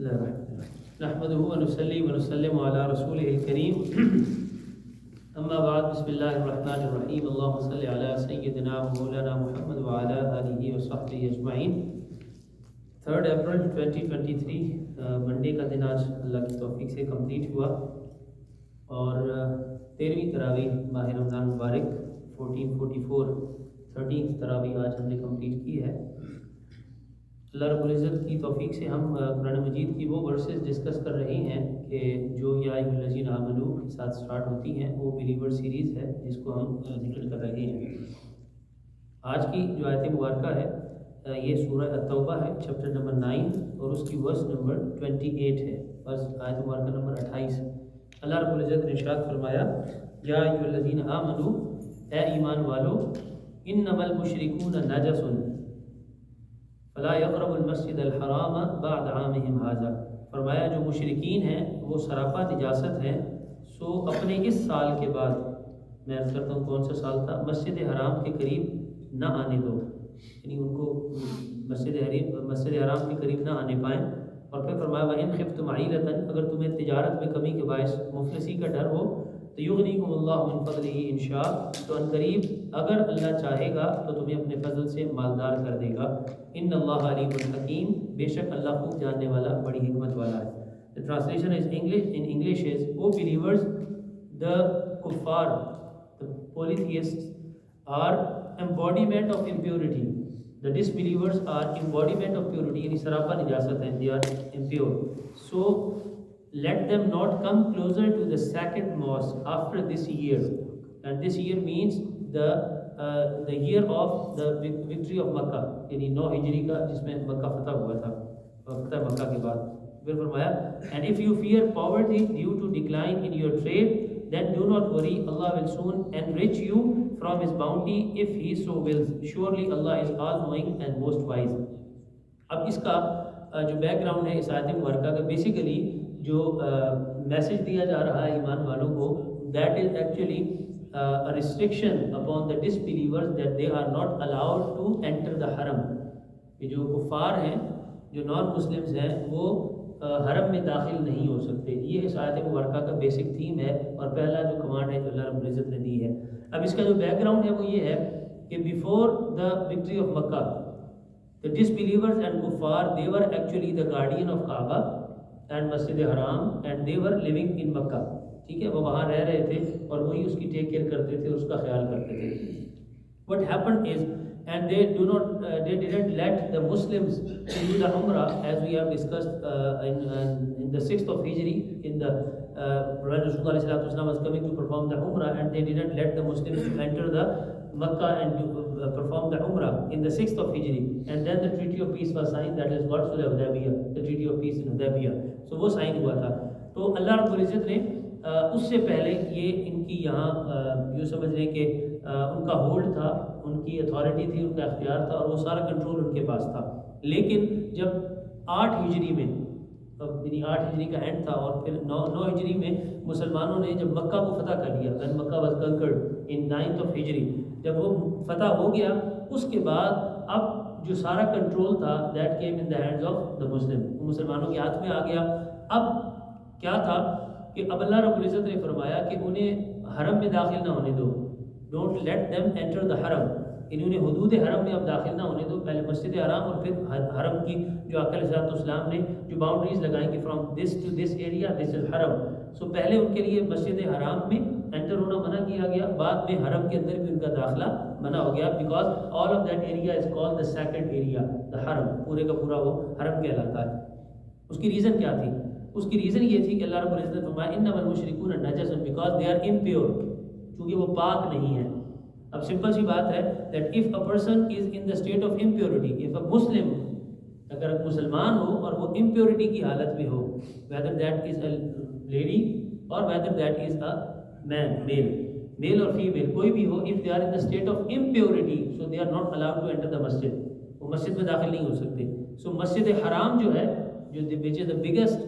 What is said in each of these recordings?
नहमदुहु व नुसल्ली व नुसल्लिमु अला रसूलिहिल करीम अम्मा बाद बिस्मिल्लाहिर्रहमानिर्रहीम अल्लाहुम्मा सल्लि अला सय्यिदिना व मौलाना मुहम्मद व अला आलिहि व सहबिहि अजमईन। 3 अप्रैल 2023 मंडे का दिन आज अल्लाह की तौफीक से कंप्लीट हुआ और 13वीं तरावीह माह रमज़ान मुबारक 1444 13th तरावीह आज हमने कंप्लीट की है। अल्लाह रब्बुल इज़्ज़त की तौफीक से हम कुरान मजीद की वो वर्सेस डिस्कस कर रहे हैं कि जो या अय्युहल्लज़ीना आमनू के साथ स्टार्ट होती हैं, वो बिलीवर सीरीज़ है जिसको हम जिक्र कर रहे हैं। आज की जो आयत मुबारका है ये सूरह अत-तौबा है, चैप्टर नंबर 9 और उसकी वर्स नंबर 28 है, बस आयत मुबारका नंबर 28। अल्लाह रब्बुल इज़्ज़त ने इरशाद फरमाया, या अय्युहल्लज़ीना आमनू, ए ईमान वालो, इन्नमल मुशरिकून नजसुन फला यक़रबुल मस्जिदल हराम बअद आमिहिम हाज़ा। फरमाया जो मुशरिकीन हैं वो सरापा निजासत हैं, सो अपने इस साल के बाद, मैं अर्ज़ करता हूँ कौन सा साल था, मस्जिद हराम के करीब ना आने दो, यानी उनको मस्जिद हराम के करीब ना आने पाएँ। और फिर फरमाया वइन खिफ्तुम आइलतन, अगर तुम्हें तिजारत में कमी के बायस मुफलिसी का डर हो तो युग़नीकुमुल्लाहु मिन फ़ज़लिही इंशा, तो अनकरीब अगर अल्लाह चाहेगा तो तुम्हें अपने फजल से मालदार कर देगा। इन्नल्लाहा अलीमुन हकीम, बेशक अल्लाह खूब जानने वाला, बड़ी हिकमत वाला है। The translation is English is, O believers, the kuffar, the polytheists are embodiment of impurity. The disbelievers are embodiment of purity, यानी सरापा निजासत है, they are impure. So let them not come closer to the sacred mosque after this year, and this year means the year of the victory of Makkah, यानी 9 हिजरी का जिसमें मक्का फतह हुआ था, फतह मक्का के बाद। फिर फरमाया and if you fear poverty due to decline in your trade, then do not worry, Allah will soon enrich you from His bounty if He so wills. Surely Allah is all knowing and most wise. अब इसका जो background है इस आयत मुबारका का, basically जो message दिया जा रहा है ईमान वालों को, that is actually a restriction upon the disbelievers that they are not allowed to enter the haram. ये जो कुफार हैं, जो नॉन मुस्लिम्स हैं, वो हरम में दाखिल नहीं हो सकते। ये इस आयत मुबारका का बेसिक थीम है और पहला जो कमांड है जो अल्लाह रब्बुल इज़्ज़त ने दी है। अब इसका जो बैकग्राउंड है वो ये है कि before the victory of Mecca, the disbelievers and kuffar, they were actually the guardian of Kaaba and Masjid Haram, and they were living in Makkah. ठीक है, वो वहाँ रह रहे थे और वही उसकी टेक केयर करते थे, उसका ख्याल करते थे। What happened is, and they didn't let the Muslims do the Umrah, as we have discussed in the 6th of Hijri, in the when Rasulullah sallallahu alaihi wasallam was coming to perform the Umrah, and they didn't let the Muslims to enter the Makkah and to perform the Umrah in the 6th of Hijri, and then the Treaty of Peace was signed, that is Sulh Hudaybiyah, the Treaty of Peace in Hudaybiyah, so वो sign हुआ था। तो अल्लाह रब्बुल इज़्ज़त ने उससे पहले ये इनकी यहाँ यूँ समझ लें कि उनका होल्ड था, उनकी अथॉरिटी थी, उनका अख्तियार था और वो सारा कंट्रोल उनके पास था। लेकिन जब 8 हिजरी में, यानी 8 हिजरी का एंड था और फिर 9 हिजरी में मुसलमानों ने जब मक्का को फतह कर लिया, when Mecca was conquered in 9th of हिजरी, जब वो फतह हो गया, उसके बाद अब जो सारा कंट्रोल था that came in the hands of the मुस्लिम, मुसलमानों के हाथ में आ गया। अब क्या था कि अब अल्लाह रब्बुल इज़्ज़त ने फरमाया कि उन्हें हरम में दाखिल ना होने दो, don't let them enter the हरम, इन्होंने हुदूद हरम में अब दाखिल ना होने दो, पहले मस्जिद हराम और फिर हरम की जो आका अलैहिस्सलाम ने जो बाउंड्रीज लगाई कि from this to this area this is हरम। सो पहले उनके लिए मस्जिद हराम में एंटर होना मना किया गया, बाद में हरम के अंदर भी उनका दाखिला मना हो गया, because all of that area is called the second area, the हरम, पूरे का पूरा वो हरम कहलाता है। उसकी रीज़न क्या थी? उसकी रीज़न ये थी कि अल्लाह रब्बुल इज़्ज़त ने फरमाया इन्नमल मुशरिकून नजसन, बिकॉज दे आर इम्प्योर, क्योंकि वो पाक नहीं है। अब सिंपल सी बात है that if a person is in the state of impurity, if a Muslim, अगर मुसलमान हो और वो इम्प्योरिटी की हालत में हो, whether that is a lady और whether that is a man, male और फीमेल कोई भी हो, if they are in the state of impurity, so they are not allowed to enter the मस्जिद, वो मस्जिद में दाखिल नहीं हो सकते। सो मस्जिद हराम जो है, जो which is the biggest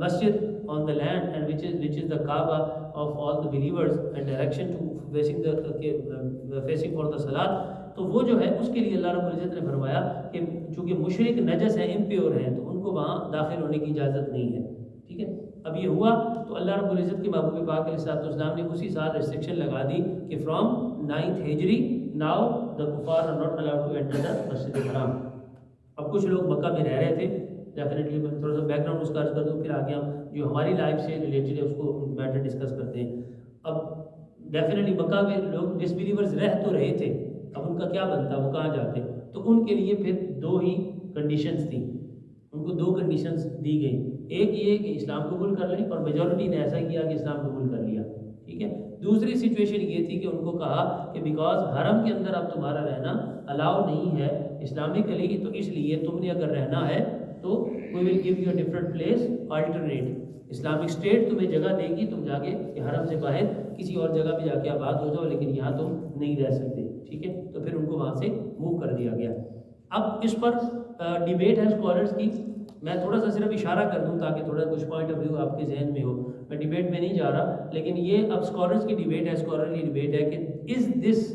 masjid on the land and which is the Kaaba of all the believers and direction to facing for the salat, तो वो जो है उसके लिए अल्लाह रब्बुल इज़्ज़त ने फरमाया कि चूँकि मुशरिक नजस है, इम्प्योर हैं, तो उनको वहाँ दाखिल होने की इजाज़त नहीं है। ठीक है, अब ये हुआ तो अल्लाह रब्बुल इज़्ज़त के महबूब पाक अलैहिस्सलाम ने उसी साल रिस्ट्रिक्शन लगा दी कि फ्रॉम 9th हिजरी नाउ द कुफार are not allowed to enter the मस्जिद हराम। अब कुछ लोग मक्का में रह रहे थे, डेफिनेटली मैं थोड़ा सा बैकग्राउंड उसका अर्ज कर दूँ, फिर आगे हम जो हमारी लाइफ से रिलेटेड है उसको मैटर डिस्कस करते हैं। अब डेफिनेटली मक्का में लोग डिसबिलीवर्स रह तो रहे थे, अब उनका क्या बनता, वो कहाँ जाते? तो उनके लिए फिर दो ही कंडीशंस थी, उनको दो कंडीशंस दी गई। एक ये कि इस्लाम कबूल कर लें, और मेजॉरिटी ने ऐसा किया कि इस्लाम कबूल कर लिया। ठीक है, दूसरी सिचुएशन ये थी कि उनको कहा कि बिकॉज हरम के अंदर अब तुम्हारा रहना अलाउ नहीं है इस्लामिकली, तो इसलिए तुमने अगर रहना है तो we will give you a different place alternate. Islamic state तुम्हें जगह देगी, तुम जाके हरम से बाहर किसी और जगह पे जाके आबाद हो जाओ, लेकिन यहाँ तुम नहीं रह सकते। ठीक है, तो फिर उनको वहाँ से मूव कर दिया गया। अब इस पर डिबेट है स्कॉलर्स की, मैं थोड़ा सा सिर्फ इशारा कर दूं ताकि थोड़ा कुछ पॉइंट ऑफ व्यू आपके जहन में हो। मैं डिबेट में नहीं जा रहा, लेकिन ये अब स्कॉलर्स की डिबेट है, स्कॉलरली डिबेट है कि is this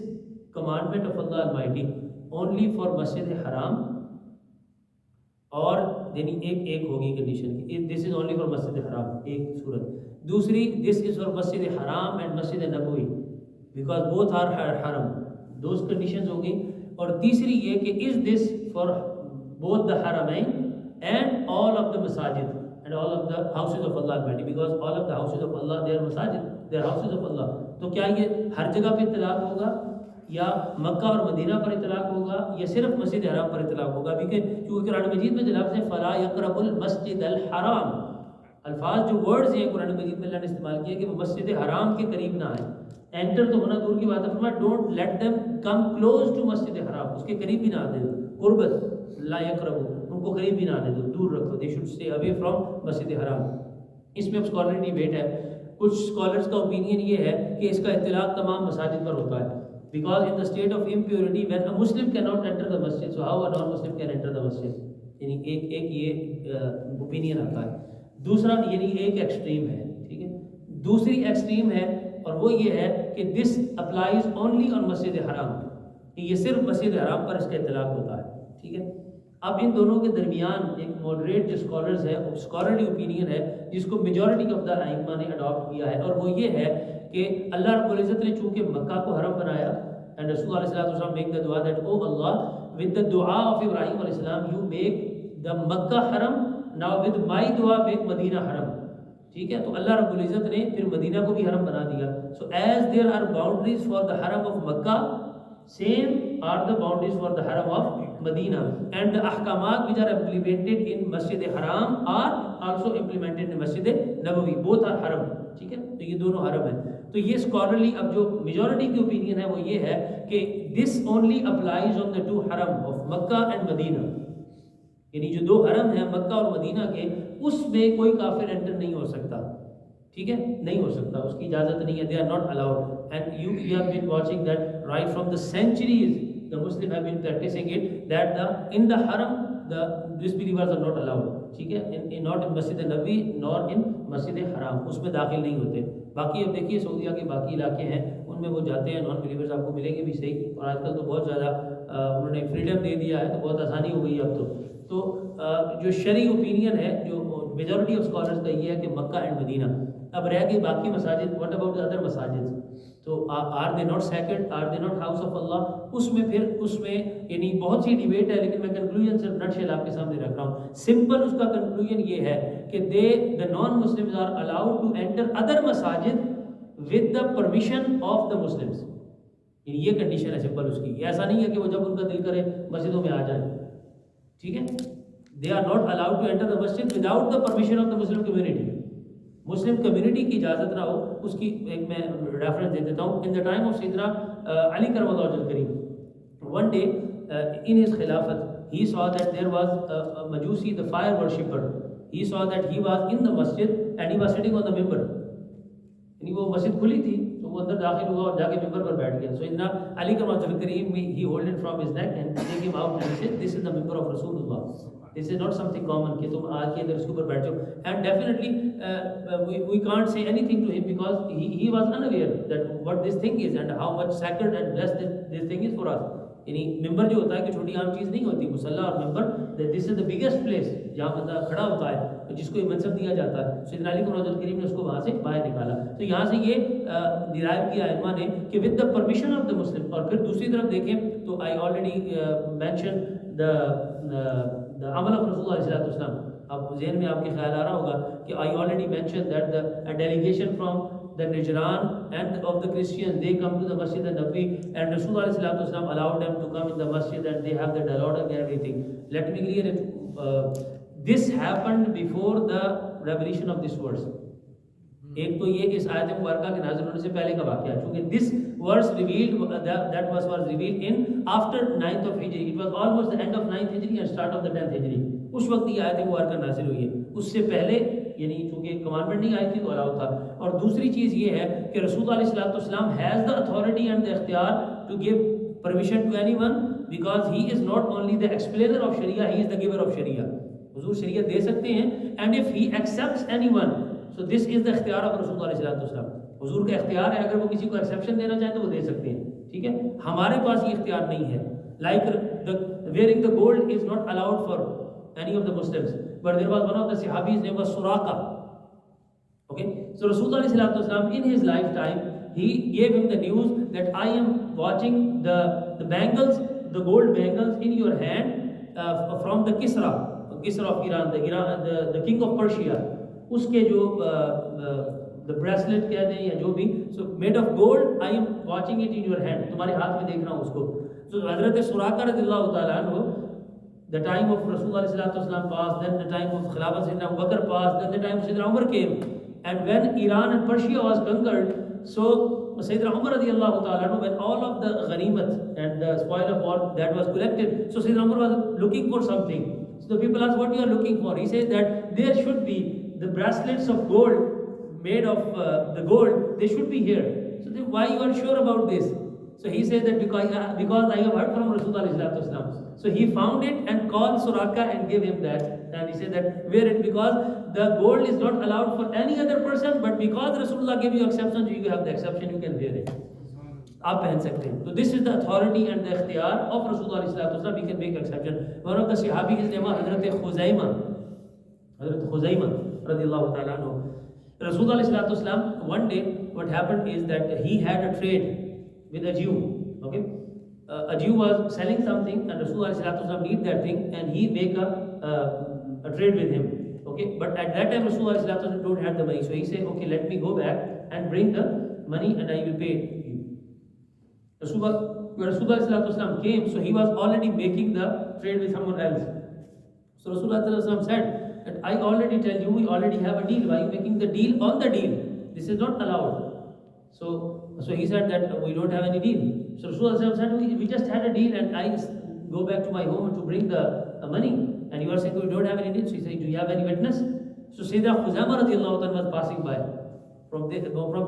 commandment of Allah Almighty only for मस्जिद हराम, और यानी एक होगी कंडीशन की दिस इज़ ओनली फॉर मस्जिद हराम, एक सूरत। दूसरी, दिस इज़ फॉर मस्जिद हराम एंड मस्जिद नबवी बिकॉज बोथ आर हरम, दो कंडीशंस होगी। और तीसरी ये कि is this for both the हरमैन and all of the masajid and all of the houses of Allah Almighty, because all of the houses of Allah they are masajid, they are houses of Allah। तो क्या ये हर जगह पे इतलाक होगा, या मक्का और Medina पर इतलाक होगा, या सिर्फ मस्जिद हराम पर इतलाक होगा? क्योंकि कुरान मजीद में जो लफ्ज़ है फला यक़रबुल मस्जिद अल हराम, अल्फाज जो वर्ड्स हैं कुरान मजीद में अल्लाह ने इस्तेमाल किया कि वो मस्जिद हराम के करीब ना आए। एंटर तो होना दूर की बात है, फरमाया don't let them come close to मस्जिद हराम, उसके करीब भी ना आने दो, कुर्बत ला यक़रबु, उनको करीब भी ना आने दो, दूर रखो, they should stay away from मस्जिद हराम। इसमें स्कॉलर डिबेट है, कुछ स्कॉलर्स का ओपिनियन ये है कि इसका इत्तिलाक तमाम मसाजिद पर होता है, because in the state of impurity when a Muslim can not enter the मस्जिद, so how a non Muslim can enter the मस्जिद, यानी एक ये ओपिनियन आता है। दूसरा यानी एक एक्सट्रीम है, ठीक है, दूसरी एक्सट्रीम है और वो ये है कि दिस अप्लाइज ओनली ऑन मस्जिद हराम, ये सिर्फ मस्जिद हराम पर इसका इत्तिलाक होता है। ठीक है, अब इन दोनों के दरमियान एक मॉडरेट जो स्कॉलर्स है, स्कॉलरली ओपिनियन है जिसको मेजॉरिटी ऑफ द आइम्मा ने अडॉप्ट किया है, और वो ये है कि अल्लाह रब्बुल इज़्ज़त ने चूँकि मक्का को हरम बनाया, एंड रसूल अलैहि सल्लल्लाहु अलैहि वसल्लम मेक द दुआ दैट ओ अल्लाह विद द दुआ ऑफ इब्राहिम अलैहि सलाम यू मेक द मक्का हरम, नाउ विद माई दुआ मेक मदीना हरम। ठीक है, तो अल्लाह रब्बुल इज़्ज़त ने फिर मदीना को भी हरम बना दिया। So as there are boundaries for the हरम of Mecca, same are the boundaries for the haram of Medina, and the ahkamat which are implemented in Masjid Haram are also implemented in Masjid Nabawi, both are haram। ठीक है, तो ये दोनों हरम है। तो ये स्कॉलरली अब जो मेजॉरिटी की ओपिनियन है वो ये है कि this only applies on the two हरम ऑफ मक्का एंड मदीना, यानी जो दो हरम है मक्का और मदीना के, उसमें कोई काफिर एंटर नहीं हो सकता। ठीक है, नहीं हो सकता, उसकी इजाज़त नहीं है, they are not allowed. And you have been watching that right from the centuries the Muslim have been practising it that the in the हरम the disbelievers are not allowed. ठीक है, इन नॉट इन मस्जिद नबवी nor इन मस्जिद हराम, उसमें दाखिल नहीं होते। बाकी अब देखिए सऊदीया के बाकी इलाके हैं उनमें वो जाते हैं, नॉन बिलीवर्स आपको मिलेंगे भी सही, और आजकल तो बहुत ज़्यादा उन्होंने फ्रीडम दे दिया है, तो बहुत आसानी हो गई है अब तो जो शरी ओपिनियन है, जो मेजॉरिटी ऑफ स्कॉलर्स का ये है कि मक्का एंड मदीना। अब रह गई बाकी मसाजिद, व्हाट अबाउट द अदर मसाजिद, तो are they not sacred, are they not house of अल्लाह? उसमें यानी बहुत सी डिबेट है, लेकिन मैं कंक्लूजन सिर्फ नटशेल आपके सामने रख रहा हूँ। सिंपल उसका कंक्लूजन ये है कि the non Muslims are allowed to enter other मसाजिद with the permission of the Muslims, ये कंडीशन है सिंपल उसकी। ऐसा नहीं है कि वो जब उनका दिल करे मस्जिदों में आ जाए। ठीक है, they are not allowed to enter the मस्जिद without the permission of the Muslim community. Muslim community की इजाज़त ना हो, उसकी एक मैं रेफरेंस दे देता हूँ। इन द टाइम ऑफ सैयदना अली करमल्लाहु वजहल करीम, one day in his khilafat he saw that there was a Majusi, the fire worshipper. He saw that he was in the masjid and he was sitting on the mimbar, यानी वो मस्जिद खुली थी तो वो अंदर दाखिल हुआ और जाके मिंबर पर बैठ गया। सो इतना अली करमल्लाहु करीम he hold it from his neck and take him out and said this is the मिंबर ऑफ रसूलुल्लाह, this is not something common कि तुम आज के अंदर इसके ऊपर बैठ जाओ। And definitely we can't say anything to him because he was unaware that what this thing is and how much sacred and blessed this thing is for us. यानी मिंबर जो होता है कि छोटी आम चीज़ नहीं होती, मुसल्ला और मिंबर, this is the biggest place जहाँ बंदा खड़ा होता है तो जिसको ये मनसब दिया जाता है। सैयदना अली को रज़ियल्लाहु करीम ने उसको वहाँ से बाहर निकाला। तो यहाँ से ये डिराइव किया इल्मा ने कि with the permission of the मुस्लिम। और फिर दूसरी तरफ देखें तो I already mention the Amal of रसूल सल्लल्लाहु अलैहि वसल्लम। अब ज़हन में आपके ख्याल आ रहा होगा कि I already mention that the delegation from the Najran and of the Christians, they come to the Masjid al-Nabawi and Rasulullah allowed them to come in the Masjid and they have the dialogue and everything. Let me clear it. This happened before the revelation of this verse. एक तो ये इस आयत मुबारका के नाज़िल होने से पहले का वाक़या, क्योंकि this verse revealed that was revealed in after 9th of Hijri. It was almost the end of 9th Hijri and start of the 10th Hijri. उस वक्त ये आयत मुबारका नाज़िल हुई है। उससे पहले यानी चूंकि कमांडमेंट नहीं आई थी तो अलाउ था। और दूसरी चीज़ ये है कि रसूल अलैहिस्सलाम has the authority and the इख्तियार to give permission to anyone because he is not only the explainer of शरिया, he is the giver of शरिया। हुजूर शरिया दे सकते हैं and if he accepts anyone so this is the इख्तियार of रसूल अलैहिस्सलाम। हुजूर का इख्तियार है, अगर वो किसी को एक्सेप्शन देना चाहें तो वो दे सकते हैं, ठीक है। हमारे पास ये इख्तियार नहीं है। Like the wearing the gold is not allowed for any of the Muslims, but there was one of the Sahabis name was Suraka. Okay, so Rasulullah sallallahu alaihi wasallam in his lifetime he gave him the news that I am watching the bangles, the gold bangles in your hand from the Kisra of Iran, the king of Persia. उसके जो the bracelet कह दें या जो भी, so made of gold, I am watching it in your hand, तुम्हारे हाथ में देख रहा हूँ उसको। So हज़रत सुराका रज़ियल्लाहु ताला अन्हु, the time of Rasulullah sallallahu alaihi wasallam passed, then the time of Khilafat Sayyidina Abu Bakr passed, then the time of Sayyidina Umar came, and when Iran and Persia was conquered, so Sayyidina Umar radiyallahu ta'ala, when all of the ghanimat and the spoil of war that was collected, so Sayyidina Umar was looking for something. So the people asked, what you are looking for? He says that there should be the bracelets of gold made of the gold, they should be here. So then why you are sure about this? So he says that because I have heard from Rasulullah. So he found it and called Suraka and gave him that. And he said that wear it because the gold is not allowed for any other person, but because Rasulullah gave you exception, you have the exception, you can wear it. आप पहन सकते हैं। तो this is the authority and the ikhtiyar of Rasulullah. We can make exception. One of the Sahabi, his name was Hazrat Khuzaima radiyallahu ta'ala anhu. Rasulullah one day what happened is that he had a trade with a Jew. Okay, a Jew was selling something and Rasulullah need that thing and he make a trade with him. Okay, but at that time Rasulullah don't have the money, so he said, okay, let me go back and bring the money and I will pay you. Rasulullah came, so he was already making the trade with someone else. So Rasulullah said that I already tell you, we already have a deal. Why are you making the deal on the deal? This is not allowed. So he said that we don't have any deal. So Rasulullah said we just had a deal and I go back to my home to bring the money and you are saying we don't have any deal. So he said, do you have any witness? So Sayyidina Khuzama radiyallahu anhu was passing by from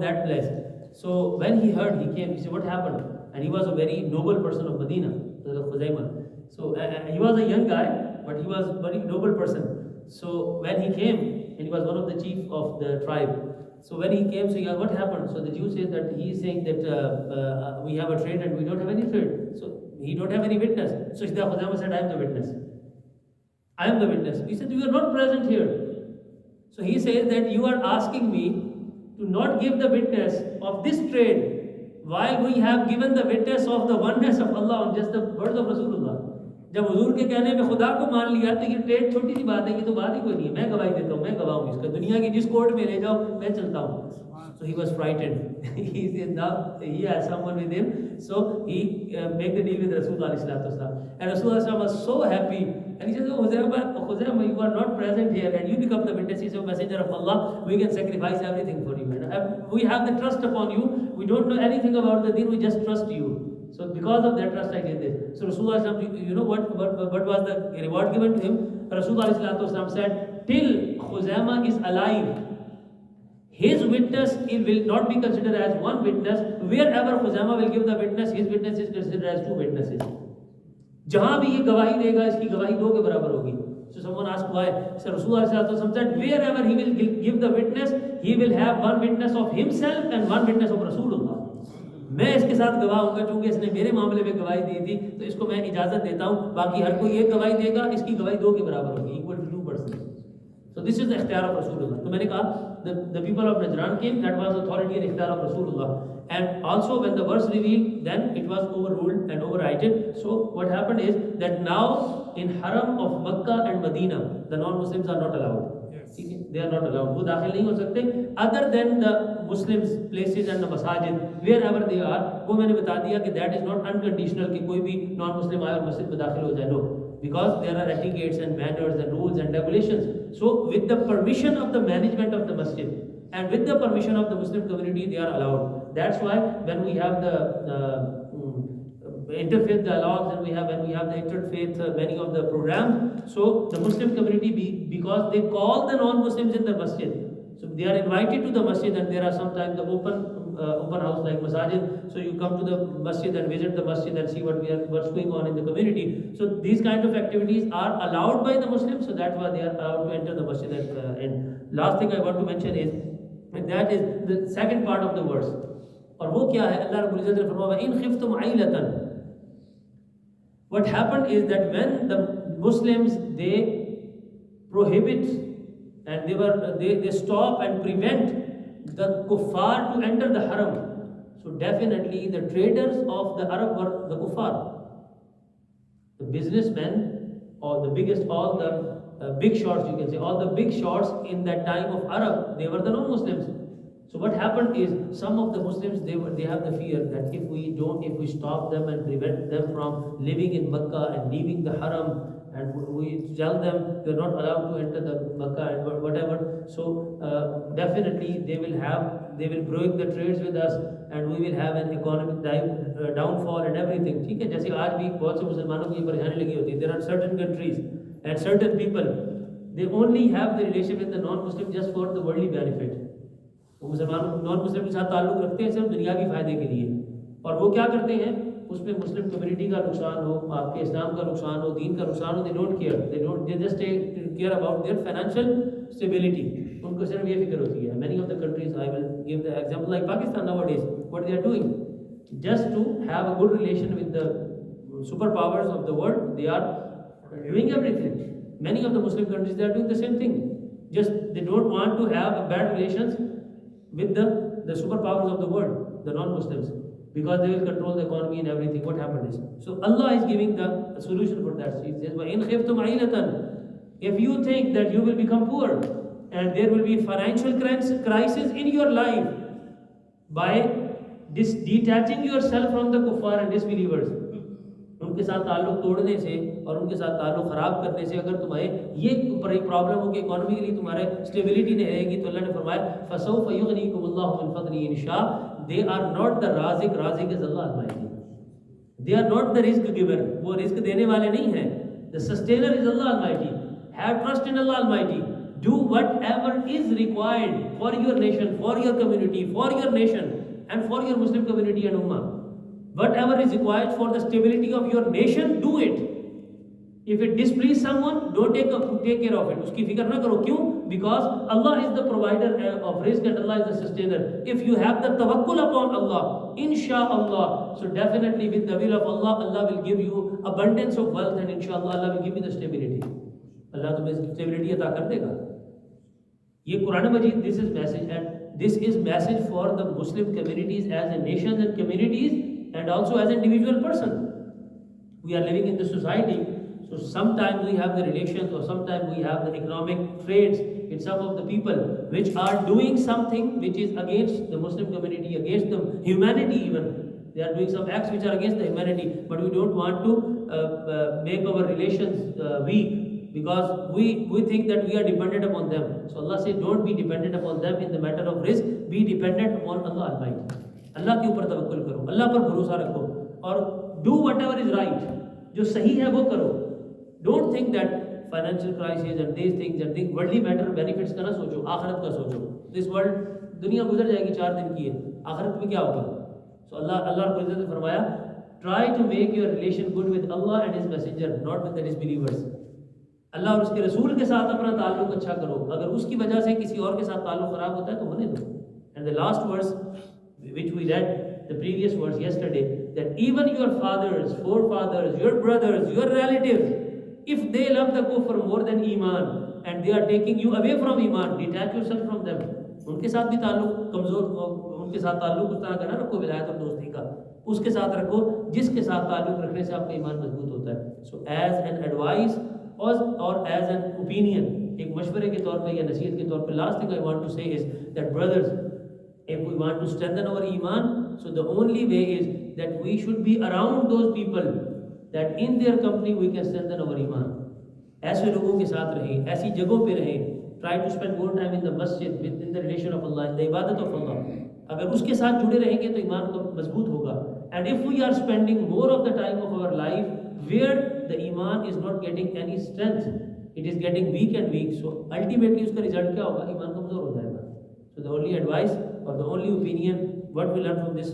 that place. So when he heard, he came, he said, what happened? And he was a very noble person of Medina, Khuzaima. So he was a young guy, but he was a very noble person. So when he came, and he was one of the chief of the tribe. So when he came, so he asked, what happened? So the Jew says that he is saying that we have a trade and we don't have any trade. So he don't have any witness. So Sayyidina Khuzaima said, I am the witness. I am the witness. He said, you are not present here. So he says that you are asking me to not give the witness of this trade while we have given the witness of the oneness of Allah on just the words of Rasulullah. जब हुजूर के कहने में खुदा को मान लिया तो ये ट्रेड छोटी सी बात है, ये तो बात ही कोई नहीं है। मैं गवाही देता हूँ, मैं गवाह हूँ इसका, दुनिया की जिस कोर्ट में ले जाओ मैं चलता हूँ। So he was frightened. He said now he has someone with him, so he make the deal with Rasulullah and Rasulullah was so happy. And he says, oh Khuzaima, you are not present here and you become the witness. He said, messenger of Allah, we can sacrifice everything for you. And we have the trust upon you. We don't know anything about the deen, we just trust you. So because of that trust I did this. So Rasulullah, you know what was the reward given to him? Rasulullah said, till Khuzaima is alive, his witness will not be considered as one witness. Wherever Khuzaima will give the witness, his witness is considered as two witnesses. जहाँ भी ये गवाही देगा, इसकी गवाही दो के बराबर होगी. So someone asked why. So Rasulullah said, wherever he will give the witness, he will have one witness of himself and one witness of Rasulullah. मैं इसके साथ गवाह होऊंगा, चूंकि इसने मेरे मामले में गवाही दी थी तो इसको मैं इजाजत देता हूँ, बाकी हर कोई एक गवाही देगा, इसकी गवाही 2 के बराबर होगी, equal to 2 person. So this is the इख्तियार of Rasulullah. तो मैंने कहा the people of Najran came, that was authority and इख्तियार of Rasulullah. And also when the verse revealed, then it was overruled and overridden. So what happened is that now in Haram of Makkah and Medina, the non-Muslims are not allowed. ठीक है, they are not allowed. वो दाखिल नहीं हो सकते. Other than the Muslims places and the masajid, wherever they are, वो मैंने बता दिया कि that is not unconditional कि कोई भी non-Muslim आए और मस्जिद में दाखिल हो जाए. No. Because there are etiquettes and manners and rules and regulations. So with the permission of the management of the masjid and with the permission of the Muslim community, they are allowed. That's why when we have the interfaith dialogues and when we have the interfaith many of the programs, so the Muslim community because they call the non-Muslims in the masjid, so they are invited to the masjid, and there are sometimes the open house like masajid, so you come to the masjid and visit the masjid and see what's going on in the community. So these kind of activities are allowed by the Muslims, so that's why they are allowed to enter the masjid at end. Last thing I want to mention is, and that is the second part of the verse. और वो क्या है? अल्लाह रब्बुल इज्जत ने फरमाया इन खिफ्तुम आइलतन. What happened is that when the Muslims they prohibit and they stop and prevent the kuffar to enter the haram, so definitely the traders of the Arab were the kuffar, the businessmen, or the biggest, all the big shots, you can say, all the big shots in that time of Arab, they were the non-Muslims. So what happened is some of the Muslims they have the fear that if we stop them and prevent them from living in Makkah and leaving the haram, and we tell them you're not allowed to enter the Makkah and whatever, so definitely they will break the trades with us and we will have an economic downfall and everything. ठीक है, जैसे आज भी बहुत से मुसलमानों को ये परेशानी लगी होती है. There are certain countries and certain people, they only have the relation with the non-Muslim just for the worldly benefit. वो मुसलमानों नॉन मुस्लिम के साथ ताल्लुक रखते हैं सिर्फ दुनियावी फायदे के लिए, और वो क्या करते हैं, उसमें मुस्लिम कम्युनिटी का नुकसान हो, आपके इस्लाम का नुकसान हो, दीन का नुकसान हो, they just care about their financial stability. उनको सिर्फ ये फिक्र होती है. Many of the countries, I will give the example like Pakistan nowadays, what they are doing just to have a good relation with the super powers of the world, they are doing everything. Many of the Muslim countries they are doing the same thing, just they don't want to have a bad relations with the superpowers of the world, the non-Muslims, because they will control the economy and everything. What happened is, so Allah is giving the solution for that. He says, وَإِنْ خِفْتُمْ عَيْلَةً, if you think that you will become poor and there will be financial crisis in your life by detaching yourself from the kuffar and disbelievers, उनके साथ ताल्लुक तोड़ने से और उनके साथ ताल्लुक ख़राब करने से अगर तुम्हें ये प्रॉब्लम हो कि इकोनॉमी के लिए तुम्हारे स्टेबिलिटी नहीं रहेगी, तो अल्लाह ने फरमाया फसौफ युगनीकुमुल्लाहु मिन फज़लिही इन शा. दे आर नॉट द राज़िक is Allah almighty. They are not the रिस्क गिवर, वो रिस्क देने वाले नहीं हैं. The sustainer is Allah almighty. Have trust in Allah almighty. Do whatever is required for your nation, for your community, for your nation and for your Muslim community and उम्मा. Whatever is required for the stability of your nation, do it. If it displease someone, don't take care of it. उसकी फिक्र ना करो. क्यों? Because Allah is the provider of risk and Allah is the sustainer. If you have the tawakkul upon Allah, inshallah, so definitely with the will of Allah, Allah will give you abundance of wealth and inshallah Allah will give you the stability. Allah तुम्हें stability अता कर देगा. ये कुरान मजीद, this is message, and this is message for the Muslim communities as a nation and communities, and also as an individual person. We are living in this society, so sometimes we have the relations or sometimes we have the economic trades in some of the people which are doing something which is against the Muslim community, against the humanity even. They are doing some acts which are against the humanity, but we don't want to make our relations weak because we think that we are dependent upon them. So Allah says don't be dependent upon them in the matter of risk, be dependent upon Allah Almighty. अल्लाह के ऊपर तवक्कुल करो, अल्लाह पर भरोसा रखो और do whatever is right, जो सही है वो करो. Don't think that financial crisis and these things and think worldly matter benefits का ना सोचो, आखिरत का सोचो. दिस वर्ल्ड, दुनिया गुजर जाएगी, 4 दिन की है, आखिरत में क्या होगा. सो अल्लाह रब्बुल इज्जत ने फरमाया try to make your relation good with Allah and his messenger, not with the disbelievers. अल्लाह और उसके रसूल के साथ अपना ताल्लुक अच्छा करो. अगर उसकी वजह से किसी और के साथ ताल्लुक खराब होता है तो होने दो. And the last verse which we read, the previous verse yesterday, that even your fathers, forefathers, your brothers, your relatives, if they love the kufr more than iman and they are taking you away from iman, detach yourself from them. उनके साथ भी ताल्लुक कमजोर, उनके साथ ताल्लुक उस तरह का ना रखो विलायत और दोस्ती का, उसके साथ रखो जिसके साथ ताल्लुक रखने से आपका ईमान मजबूत होता है. सो एज एन एडवाइस और एज एन ओपिनियन, एक मशवरे के तौर पे या नसीहत के तौर पे, last thing I want to say is that brothers, if we want to strengthen our iman, so the only way is that we should be around those people, that in their company we can strengthen our iman. ऐसे लोगों के साथ रहें, ऐसी जगहों पे रहें. Try to spend more time in the masjid, in the relation of Allah, in the ibadat of Allah. अगर उसके साथ जुड़े रहेंगे तो ईमान तो मजबूत होगा. And if we are spending more of the time of our life where the iman is not getting any strength, it is getting weak and weak, so ultimately उसका रिजल्ट क्या होगा? ईमान कमजोर हो जाएगा. So the only advice or the only opinion what we learn from this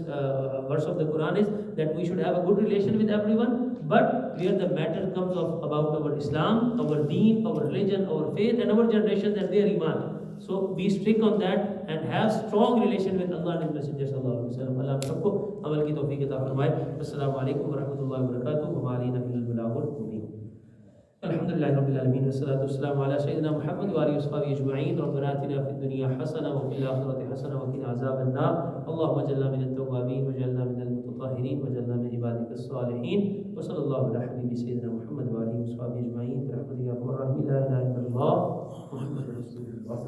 verse of the Quran is that we should have a good relation with everyone, but where the matter comes of about our Islam, our deen, our religion, our faith and our generation and their iman, so be strict on that and have strong relation with Allah and His Messenger sallallahu alaihi wasallam. Allah हम सबको अमल की तौफीक अता फरमाए. अस्सलामु अलैकुम व रहमतुल्लाहि व बरकातुहू. व मा अलैना इल्लल बलागुल मुबीन. अल्हम्दुलिल्लाहि रब्बिल आलमीन वस्सलातु वस्सलामु अला सय्यिदिना मुहम्मद व आलिहि वसहबिहि अजमईन. रब्बना आतिना फिद दुनिया हसना व फिल आखिरति हसना व क़िना अज़ाबन नार. अल्लाहुम्मा जल्लना मिनत तव्वाबीन व जल्लना मिनल मुतताहिरीन व जल्लना मिन इबादिकस सालिहीन. व सल्लल्लाहु अला हबीबि सय्यिदिना मुहम्मद व आलिहि वसहबिहि अजमईन. बिरहमतिका या अरहमर राहिमीन. ला इलाहा इल्लल्लाह मुहम्मदुर रसूलुल्लाह.